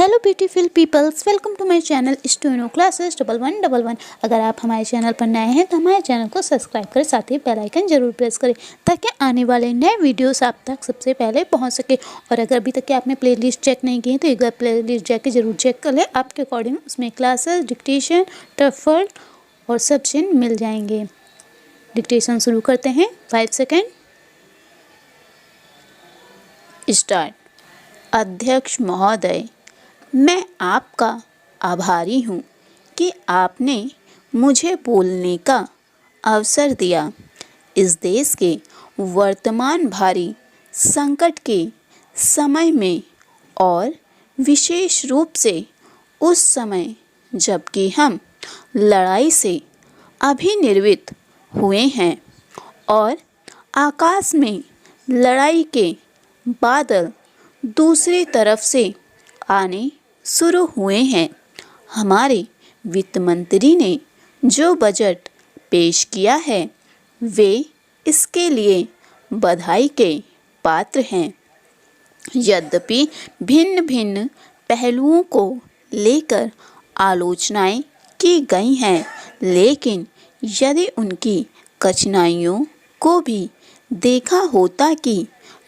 Hello beautiful peoples, welcome to my channel student classes 1111। अगर आप हमारे चैनल पर नए हैं तो हमारे चैनल को सब्सक्राइब करें, साथ ही बेल आइकन जरूर प्रेस करें ताकि आने वाले नए वीडियोस आप तक सबसे पहले पहुंच सके। और अगर अभी तक कि आपने प्लेलिस्ट चेक नहीं की तो एक बार प्लेलिस्ट जाके जरूर चेक कर लें। आपके अकॉर्डिंग उसमें क्लासेस, डिक्टेशन, टफल और सब्जेक्ट मिल जाएंगे। डिक्टेशन शुरू करते हैं। 5 सेकेंड स्टार्ट। अध्यक्ष महोदय, मैं आपका आभारी हूँ कि आपने मुझे बोलने का अवसर दिया। इस देश के वर्तमान भारी संकट के समय में और विशेष रूप से उस समय जबकि हम लड़ाई से अभिनिर्वित हुए हैं और आकाश में लड़ाई के बादल दूसरी तरफ से आने शुरू हुए हैं। हमारे वित्त मंत्री ने जो बजट पेश किया है वे इसके लिए बधाई के पात्र हैं। यद्यपि भिन्न भिन्न पहलुओं को लेकर आलोचनाएं की गई हैं, लेकिन यदि उनकी कठिनाइयों को भी देखा होता कि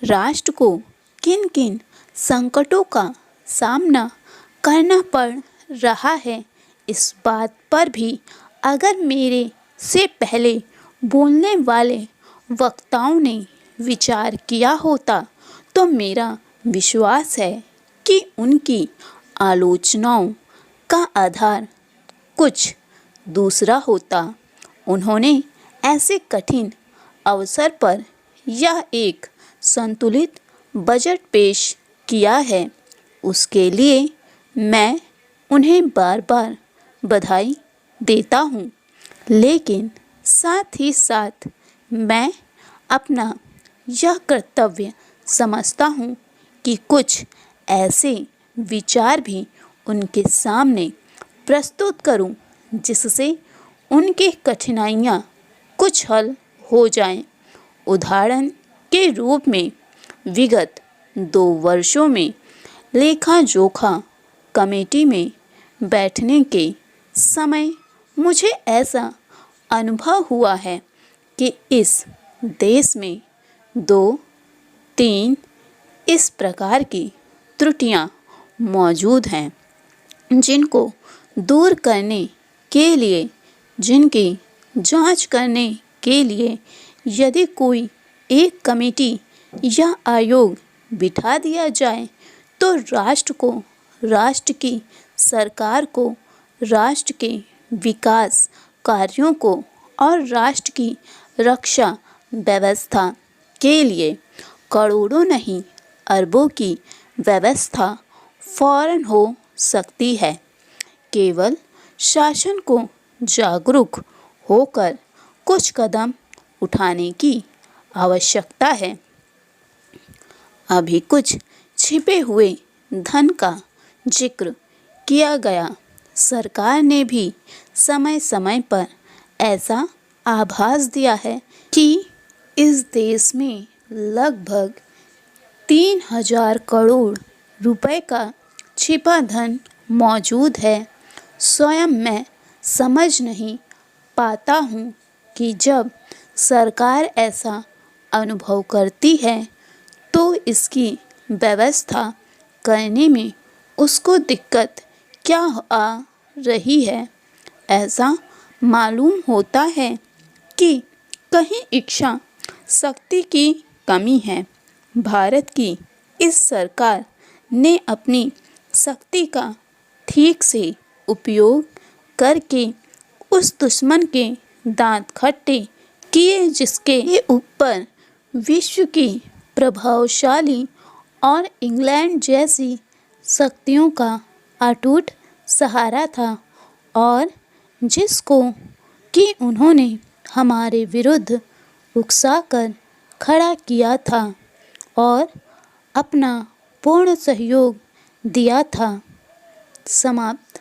राष्ट्र को किन किन संकटों का सामना करना पड़ रहा है, इस बात पर भी अगर मेरे से पहले बोलने वाले वक्ताओं ने विचार किया होता तो मेरा विश्वास है कि उनकी आलोचनाओं का आधार कुछ दूसरा होता। उन्होंने ऐसे कठिन अवसर पर यह एक संतुलित बजट पेश किया है, उसके लिए मैं उन्हें बार बार बधाई देता हूँ। लेकिन साथ ही साथ मैं अपना यह कर्तव्य समझता हूँ कि कुछ ऐसे विचार भी उनके सामने प्रस्तुत करूँ जिससे उनकी कठिनाइयाँ कुछ हल हो जाएं। उदाहरण के रूप में विगत 2 वर्षों में लेखा जोखा कमेटी में बैठने के समय मुझे ऐसा अनुभव हुआ है कि इस देश में 2-3 इस प्रकार की त्रुटियां मौजूद हैं जिनको दूर करने के लिए, जिनकी जांच करने के लिए यदि कोई एक कमेटी या आयोग बिठा दिया जाए तो राष्ट्र को, राष्ट्र की सरकार को, राष्ट्र के विकास कार्यों को और राष्ट्र की रक्षा व्यवस्था के लिए करोड़ों नहीं अरबों की व्यवस्था फौरन हो सकती है। केवल शासन को जागरूक होकर कुछ कदम उठाने की आवश्यकता है। अभी कुछ छिपे हुए धन का जिक्र किया गया। सरकार ने भी समय समय पर ऐसा आभास दिया है कि इस देश में लगभग 3000 करोड़ रुपए का छिपा धन मौजूद है। स्वयं मैं समझ नहीं पाता हूँ कि जब सरकार ऐसा अनुभव करती है तो इसकी व्यवस्था करने में उसको दिक्कत क्या आ रही है। ऐसा मालूम होता है कि कहीं इच्छा शक्ति की कमी है। भारत की इस सरकार ने अपनी शक्ति का ठीक से उपयोग करके उस दुश्मन के दांत खट्टे किए जिसके ऊपर विश्व की प्रभावशाली और इंग्लैंड जैसी शक्तियों का अटूट सहारा था और जिसको कि उन्होंने हमारे विरुद्ध उकसाकर खड़ा किया था और अपना पूर्ण सहयोग दिया था। समाप्त।